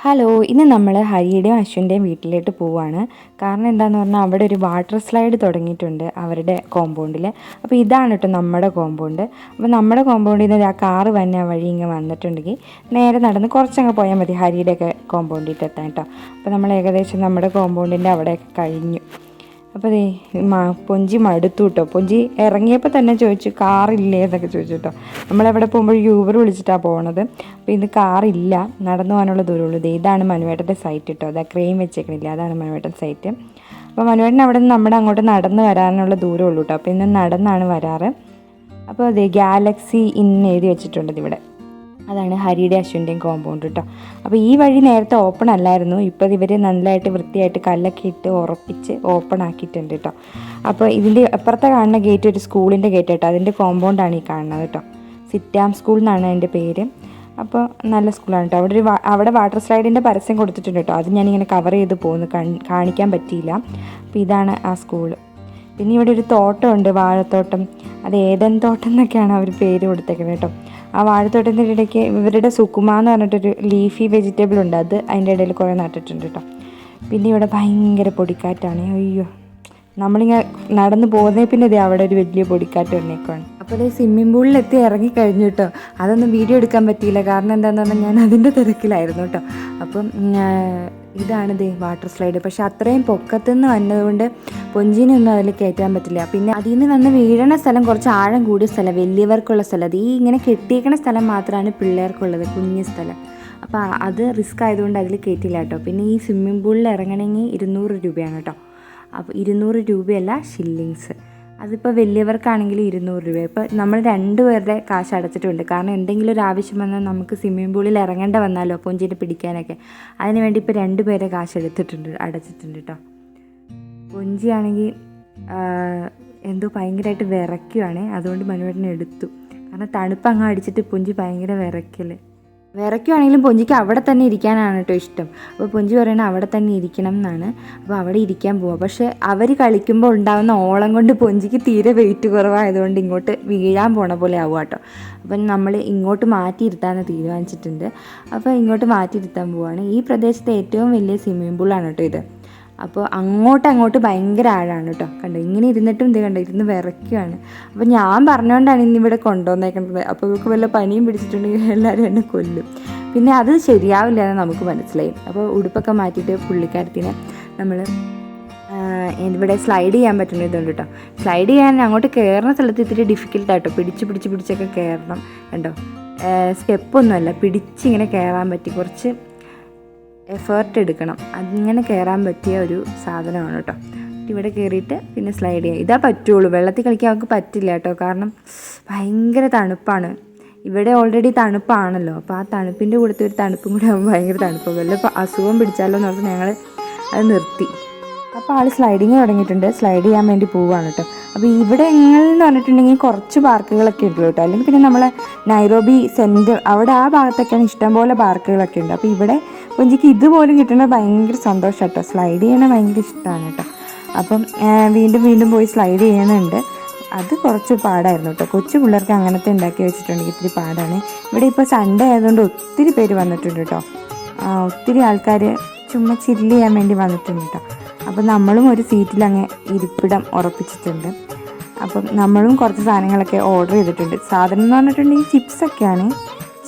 Hello, ഇന്ന് നമ്മൾ ഹരിയുടെയും അശ്വിൻ്റെയും വീട്ടിലോട്ട് പോവുകയാണ്. കാരണം എന്താണെന്ന് പറഞ്ഞാൽ അവിടെ ഒരു വാട്ടർ സ്ലൈഡ് തുടങ്ങിയിട്ടുണ്ട് അവരുടെ കോമ്പൗണ്ടിൽ. അപ്പോൾ ഇതാണ് കേട്ടോ നമ്മുടെ കോമ്പൗണ്ട്. അപ്പോൾ നമ്മുടെ കോമ്പൗണ്ടിൽ നിന്ന് ആ കാറ് വന്ന വഴി ഇങ്ങനെ വന്നിട്ടുണ്ടെങ്കിൽ നേരെ നടന്ന് കുറച്ചങ്ങ് പോയാൽ മതി ഹരിയുടെയൊക്കെ കോമ്പൗണ്ടിൽ എത്താൻ കേട്ടോ. അപ്പോൾ നമ്മൾ ഏകദേശം നമ്മുടെ കോമ്പൗണ്ടിൻ്റെ അവിടെയൊക്കെ കഴിഞ്ഞു. അപ്പോൾ പൊഞ്ചി മടുത്തു കേട്ടോ. പൊഞ്ചി ഇറങ്ങിയപ്പോൾ തന്നെ ചോദിച്ചു കാറില്ലേ എന്നൊക്കെ ചോദിച്ചു കേട്ടോ. നമ്മളെവിടെ പോകുമ്പോൾ യൂബർ വിളിച്ചിട്ടാണ് പോകണത്. അപ്പോൾ ഇന്ന് കാറില്ല, നടന്നു പോകാനുള്ള ദൂരമുള്ളൂ. ഇതാണ് മനുവേട്ടൻ്റെ സൈറ്റ് കേട്ടോ. അതാ ക്രെയിം വെച്ചേക്കണില്ല, അതാണ് മനുവേട്ടൻ സൈറ്റ്. അപ്പോൾ മനുവേട്ടൻ അവിടെ നിന്ന് നമ്മുടെ അങ്ങോട്ട് നടന്ന് വരാനുള്ള ദൂരമുള്ളൂ കേട്ടോ. അപ്പോൾ ഇന്ന് നടന്നാണ് വരാറ്. അപ്പോൾ അതെ ഗാലക്സി ഇന്ന് എഴുതി വെച്ചിട്ടുണ്ട് ഇവിടെ. അതാണ് ഹരിയുടെ അശ്വിൻ്റെയും കോമ്പൗണ്ട് കേട്ടോ. അപ്പോൾ ഈ വഴി നേരത്തെ ഓപ്പൺ അല്ലായിരുന്നു. ഇപ്പോൾ ഇവർ നല്ലതായിട്ട് വൃത്തിയായിട്ട് കല്ലൊക്കെ ഇട്ട് ഉറപ്പിച്ച് ഓപ്പൺ ആക്കിയിട്ടുണ്ട് കേട്ടോ. അപ്പോൾ ഇതിൻ്റെ അപ്പുറത്തെ കാണുന്ന ഗേറ്റ് ഒരു സ്കൂളിൻ്റെ ഗേറ്റ് കേട്ടോ. അതിൻ്റെ കോമ്പൗണ്ടാണ് ഈ കാണുന്നത് കേട്ടോ. സിറ്റാം സ്കൂൾ എന്നാണ് അതിൻ്റെ പേര്. അപ്പോൾ നല്ല സ്കൂളാണ് കേട്ടോ. അവിടെ വാട്ടർ സ്ലൈഡിൻ്റെ പരസ്യം കൊടുത്തിട്ടുണ്ട് കേട്ടോ. അത് ഞാനിങ്ങനെ കവർ ചെയ്ത് പോകുന്നു, കാണിക്കാൻ പറ്റിയില്ല. അപ്പോൾ ഇതാണ് ആ സ്കൂൾ. പിന്നെ ഇവിടെ ഒരു തോട്ടമുണ്ട്, വാഴത്തോട്ടം. അത് ഏതൻ തോട്ടം എന്നൊക്കെയാണ് അവർ പേര് കൊടുത്തേക്കുന്നത് കേട്ടോ. ആ വാഴത്തോട്ടത്തിൻ്റെ ഇടയ്ക്ക് ഇവരുടെ സുക്കുമ എന്ന് പറഞ്ഞിട്ടൊരു ലീഫി വെജിറ്റബിൾ ഉണ്ട്, അത് അതിൻ്റെ ഇടയിൽ കുറേ നട്ടിട്ടുണ്ട് കേട്ടോ. പിന്നെ ഇവിടെ ഭയങ്കര പൊടിക്കാറ്റാണ്. അയ്യോ, നമ്മളിങ്ങനെ നടന്ന് പോകുന്നേ പിന്നെ ഇത് അവിടെ ഒരു വലിയ പൊടിക്കാറ്റ് വന്നേക്കുവാണ്. അപ്പോൾ അത് സ്വിമ്മിംഗ് പൂളിലെത്തി ഇറങ്ങിക്കഴിഞ്ഞു കേട്ടോ. അതൊന്നും വീഡിയോ എടുക്കാൻ പറ്റിയില്ല, കാരണം എന്താണെന്ന് പറഞ്ഞാൽ ഞാൻ അതിൻ്റെ തിരക്കിലായിരുന്നു കേട്ടോ. അപ്പം ഇതാണിത് വാട്ടർ സ്ലൈഡ്. പക്ഷെ അത്രയും പൊക്കത്തുനിന്ന് വന്നതുകൊണ്ട് പൊഞ്ചിനൊന്നും അതിൽ കയറ്റാൻ പറ്റില്ല. പിന്നെ അതിൽ നിന്ന് വന്ന് വീഴണ സ്ഥലം കുറച്ച് ആഴം കൂടിയ സ്ഥലം, വലിയവർക്കുള്ള സ്ഥലം. അത് ഈ ഇങ്ങനെ കെട്ടിയേക്കണ സ്ഥലം മാത്രമാണ് പിള്ളേർക്കുള്ളത്, കുഞ്ഞു സ്ഥലം. അപ്പോൾ അത് റിസ്ക് ആയതുകൊണ്ട് അതിൽ കയറ്റില്ല കേട്ടോ. പിന്നെ ഈ സ്വിമ്മിംഗ് പൂളിൽ ഇറങ്ങണമെങ്കിൽ 200 രൂപയാണ് കേട്ടോ. അപ്പോൾ 200 രൂപയല്ല, ഷില്ലിങ്സ്. അതിപ്പോൾ വലിയവർക്കാണെങ്കിൽ 200 രൂപ. ഇപ്പോൾ നമ്മൾ 2 പേരുടെ കാശ് അടച്ചിട്ടുണ്ട്. കാരണം എന്തെങ്കിലും ഒരു ആവശ്യം വന്നാൽ നമുക്ക് സ്വിമ്മിംഗ് പൂളിൽ ഇറങ്ങേണ്ട വന്നാലോ പൊഞ്ചിനെ പിടിക്കാനൊക്കെ, അതിന് വേണ്ടി ഇപ്പോൾ 2 പേരെ കാശ് അടച്ചിട്ടുണ്ട് കേട്ടോ. പൊഞ്ചിയാണെങ്കിൽ എന്തോ ഭയങ്കരമായിട്ട് വിറയ്ക്കുവാണ്, അതുകൊണ്ട് മനുവേട്ടനെ എടുത്തു. കാരണം തണുപ്പ് അങ്ങ് അടിച്ചിട്ട് പൊഞ്ചി ഭയങ്കര വിറയ്ക്കുവാണെങ്കിലും പൊഞ്ചിക്ക് അവിടെ തന്നെ ഇരിക്കാനാണ് കേട്ടോ ഇഷ്ടം. അപ്പോൾ പൊഞ്ചി പറയണത് അവിടെ തന്നെ ഇരിക്കണം എന്നാണ്. അപ്പോൾ അവിടെ ഇരിക്കാൻ പോവാം. പക്ഷേ അവർ കളിക്കുമ്പോൾ ഉണ്ടാകുന്ന ഓളം കൊണ്ട് പൊഞ്ചിക്ക് തീരെ വെയിറ്റ് കുറവായതുകൊണ്ട് ഇങ്ങോട്ട് വീഴാൻ പോണ പോലെ ആവുക കേട്ടോ. അപ്പം നമ്മൾ ഇങ്ങോട്ട് മാറ്റിയിരുത്താമെന്ന് തീരുമാനിച്ചിട്ടുണ്ട്. അപ്പോൾ ഇങ്ങോട്ട് മാറ്റിയിരുത്താൻ പോവാണ്. ഈ പ്രദേശത്തെ ഏറ്റവും വലിയ സ്വിമ്മിംഗ് പൂളാണ് കേട്ടോ ഇത്. അപ്പോൾ അങ്ങോട്ട് ഭയങ്കര ആഴമാണ് കേട്ടോ. കണ്ടോ, ഇങ്ങനെ ഇരുന്നിട്ടും ഇത് കണ്ടോ, ഇരുന്ന് വിറയ്ക്കുകയാണ്. അപ്പോൾ ഞാൻ പറഞ്ഞുകൊണ്ടാണ് ഇന്നിവിടെ കൊണ്ടുവന്നേക്കുന്നത്. അപ്പോൾ ഇവർക്ക് വല്ല പനിയും പിടിച്ചിട്ടുണ്ടെങ്കിൽ എല്ലാവരും എന്നെ കൊല്ലും. പിന്നെ അത് ശരിയാവില്ല എന്ന് നമുക്ക് മനസ്സിലായി. അപ്പോൾ ഉടുപ്പൊക്കെ മാറ്റിയിട്ട് പുള്ളിക്കാരത്തിനെ നമ്മൾ ഇവിടെ സ്ലൈഡ് ചെയ്യാൻ പറ്റുന്ന ഇതുണ്ട് കേട്ടോ. സ്ലൈഡ് ചെയ്യാൻ അങ്ങോട്ട് കയറുന്ന സ്ഥലത്ത് ഇത്തിരി ഡിഫിക്കൽട്ടാട്ടോ. പിടിച്ചൊക്കെ കയറണം. കണ്ടോ, സ്റ്റെപ്പൊന്നുമല്ല, പിടിച്ചിങ്ങനെ കയറാൻ പറ്റി, കുറച്ച് എഫേർട്ട് എടുക്കണം. അതിങ്ങനെ കയറാൻ പറ്റിയ ഒരു സാധനമാണ് കേട്ടോ. ഇവിടെ കയറിയിട്ട് പിന്നെ സ്ലൈഡ് ചെയ്യുക, ഇതാ പറ്റുള്ളൂ. വെള്ളത്തിൽ കളിക്കാൻ അവർക്ക് പറ്റില്ല കേട്ടോ, കാരണം ഭയങ്കര തണുപ്പാണ്. ഇവിടെ ഓൾറെഡി തണുപ്പാണല്ലോ. അപ്പോൾ ആ തണുപ്പിൻ്റെ കൂടത്തെ ഒരു തണുപ്പും കൂടി ആകുമ്പോൾ ഭയങ്കര തണുപ്പ്. വല്ല അസുഖം പിടിച്ചാലോ എന്ന് പറഞ്ഞാൽ ഞങ്ങൾ അത് നിർത്തി. അപ്പോൾ ആൾ സ്ലൈഡിങ് തുടങ്ങിയിട്ടുണ്ട്. സ്ലൈഡ് ചെയ്യാൻ വേണ്ടി പോവുകയാണ് കേട്ടോ. അപ്പോൾ ഇവിടെ എന്ന് പറഞ്ഞിട്ടുണ്ടെങ്കിൽ കുറച്ച് പാർക്കുകളൊക്കെ ഉള്ളൂ കേട്ടോ. അല്ലെങ്കിൽ പിന്നെ നമ്മളെ നൈറോബി സെൻറ്റർ അവിടെ ആ ഭാഗത്തൊക്കെയാണ് ഇഷ്ടംപോലെ പാർക്കുകളൊക്കെ ഉണ്ട്. അപ്പോൾ ഇവിടെ പൊഞ്ചിക്ക് ഇതുപോലും കിട്ടുന്നത് ഭയങ്കര സന്തോഷം കേട്ടോ. സ്ലൈഡ് ചെയ്യണത് ഭയങ്കര ഇഷ്ടമാണ് കേട്ടോ. അപ്പം വീണ്ടും പോയി സ്ലൈഡ് ചെയ്യുന്നുണ്ട്. അത് കുറച്ച് പാടായിരുന്നു കേട്ടോ. കൊച്ചു പിള്ളേർക്ക് അങ്ങനത്തെ ഉണ്ടാക്കി വെച്ചിട്ടുണ്ടെങ്കിൽ ഇത്തിരി പാടാണ്. ഇവിടെ ഇപ്പോൾ സൺഡേ ആയതുകൊണ്ട് ഒത്തിരി പേര് വന്നിട്ടുണ്ട് കേട്ടോ. ഒത്തിരി ആൾക്കാർ ചുമ്മാ ചില്ല് ചെയ്യാൻ വേണ്ടി വന്നിട്ടുണ്ട് കേട്ടോ. അപ്പം നമ്മളും ഒരു സീറ്റിൽ അങ്ങ് ഇരിപ്പിടം ഉറപ്പിച്ചിട്ടുണ്ട്. അപ്പം നമ്മളും കുറച്ച് സാധനങ്ങളൊക്കെ ഓർഡർ ചെയ്തിട്ടുണ്ട്. സാധനം എന്ന് പറഞ്ഞിട്ടുണ്ടെങ്കിൽ ചിപ്സൊക്കെയാണ്,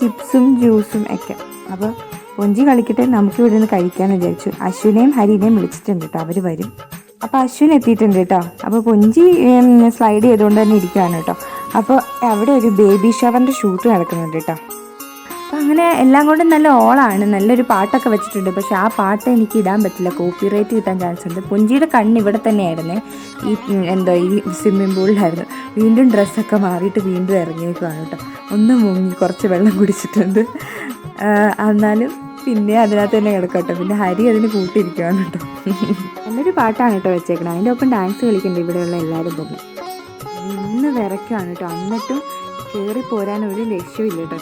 ചിപ്സും ജ്യൂസും ഒക്കെ. അപ്പോൾ പൊഞ്ചി കളിക്കട്ടെ, നമുക്ക് ഇവിടെ നിന്ന് കഴിക്കാമെന്ന് വിചാരിച്ചു. അശ്വിനെയും ഹരിനെയും വിളിച്ചിട്ടുണ്ട് കേട്ടോ, അവർ വരും. അപ്പോൾ അശ്വിൻ എത്തിയിട്ടുണ്ട് കേട്ടോ. അപ്പോൾ പൊഞ്ചി സ്ലൈഡ് ചെയ്തുകൊണ്ട് തന്നെ ഇരിക്കുകയാണ് കേട്ടോ. അപ്പോൾ അവിടെ ഒരു ബേബി ഷവറിൻ്റെ ഷൂട്ട് നടക്കുന്നുണ്ട് കേട്ടോ. അപ്പോൾ അങ്ങനെ എല്ലാം കൊണ്ടും നല്ല ഓളാണ്. നല്ലൊരു പാട്ടൊക്കെ വെച്ചിട്ടുണ്ട്. പക്ഷേ ആ പാട്ട് എനിക്ക് ഇടാൻ പറ്റില്ല, കോപ്പിറൈറ്റ് കിട്ടാൻ ചാൻസ് ഉണ്ട്. പൊഞ്ചിയുടെ കണ്ണ് ഇവിടെ തന്നെയായിരുന്നേ, ഈ സ്വിമ്മിംഗ് പൂളിലായിരുന്നു. വീണ്ടും ഡ്രസ്സൊക്കെ മാറിയിട്ട് വീണ്ടും ഇറങ്ങിയേക്കുവാണ് കേട്ടോ. ഒന്ന് മുങ്ങി കുറച്ച് വെള്ളം കുടിച്ചിട്ടുണ്ട്. എന്നാലും പിന്നെ അതിനകത്ത് തന്നെ കിടക്കട്ടോ. പിന്നെ ഹരി അതിന് കൂട്ടിയിരിക്കുകയാണ് കേട്ടോ. നല്ലൊരു പാട്ടാണ് കേട്ടോ വെച്ചേക്കണം. അതിൻ്റെ ഒപ്പം ഡാൻസ് കളിക്കുന്നുണ്ട് ഇവിടെയുള്ള എല്ലാവരും തന്നെ. ഇന്ന് വിറയ്ക്കുകയാണ് കേട്ടോ. എന്നിട്ടും കയറി പോരാൻ ഒരു ലക്ഷ്യമില്ല കേട്ടോ.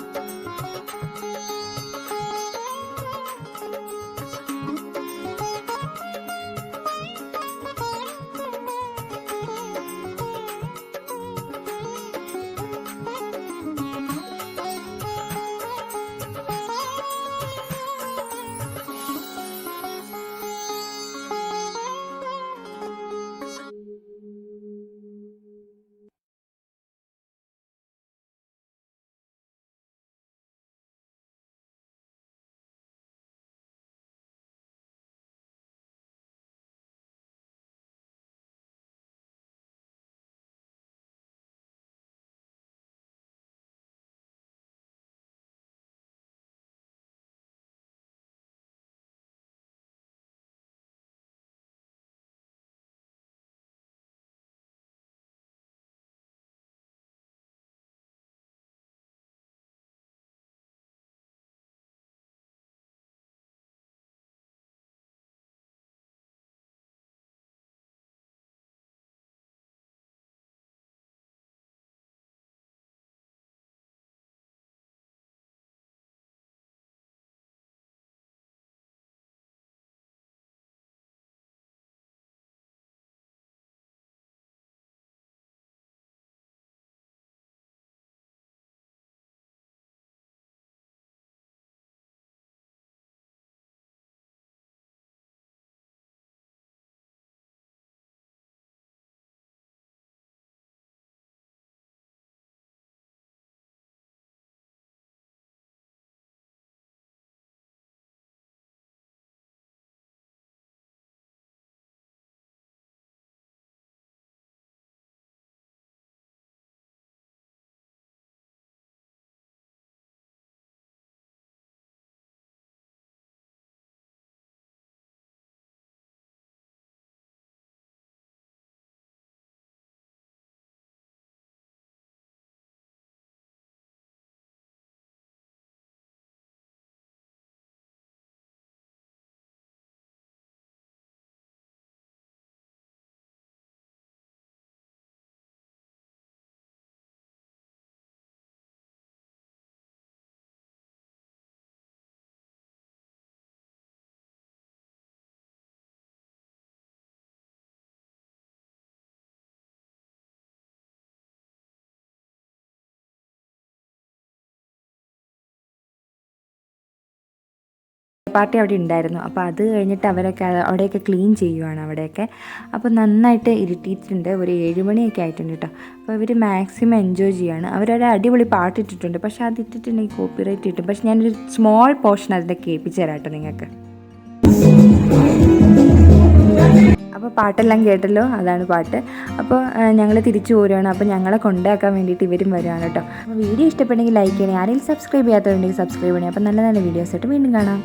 പാർട്ടി അവിടെ ഉണ്ടായിരുന്നു. അപ്പോൾ അത് കഴിഞ്ഞിട്ട് അവരൊക്കെ അവിടെയൊക്കെ ക്ലീൻ ചെയ്യുവാണ് അവിടെയൊക്കെ. അപ്പോൾ നന്നായിട്ട് ഇരുട്ടിയിട്ടുണ്ട്, ഒരു 7 മണിയൊക്കെ ആയിട്ടുണ്ട് കേട്ടോ. അപ്പോൾ ഇവർ മാക്സിമം എൻജോയ് ചെയ്യുകയാണ്. അവരൊരു അടിപൊളി പാട്ടിട്ടിട്ടുണ്ട്, പക്ഷേ അത് ഇട്ടിട്ടുണ്ടെങ്കിൽ കോപ്പിറൈറ്റ് കിട്ടും. പക്ഷേ ഞാനൊരു സ്മോൾ പോർഷൻ അതിൻ്റെ കേൾപ്പിച്ച് തരാം കേട്ടോ നിങ്ങൾക്ക്. അപ്പോൾ പാട്ടെല്ലാം കേട്ടല്ലോ, അതാണ് പാട്ട്. അപ്പോൾ ഞങ്ങൾ തിരിച്ചു പോരുകയാണ്. അപ്പോൾ ഞങ്ങളെ കൊണ്ടാക്കാൻ വേണ്ടിയിട്ട് ഇവരും വരുവാണ് കേട്ടോ. അപ്പോൾ വീഡിയോ ഇഷ്ടപ്പെട്ടെങ്കിൽ ലൈക്ക് ചെയ്യണേ, ആരെങ്കിലും സബ്സ്ക്രൈബ് ചെയ്യാത്തവരുണ്ടെങ്കിൽ സബ്സ്ക്രൈബ് ചെയ്യണേ. അപ്പോൾ നല്ല നല്ല വീഡിയോസായിട്ട് വീണ്ടും കാണാം.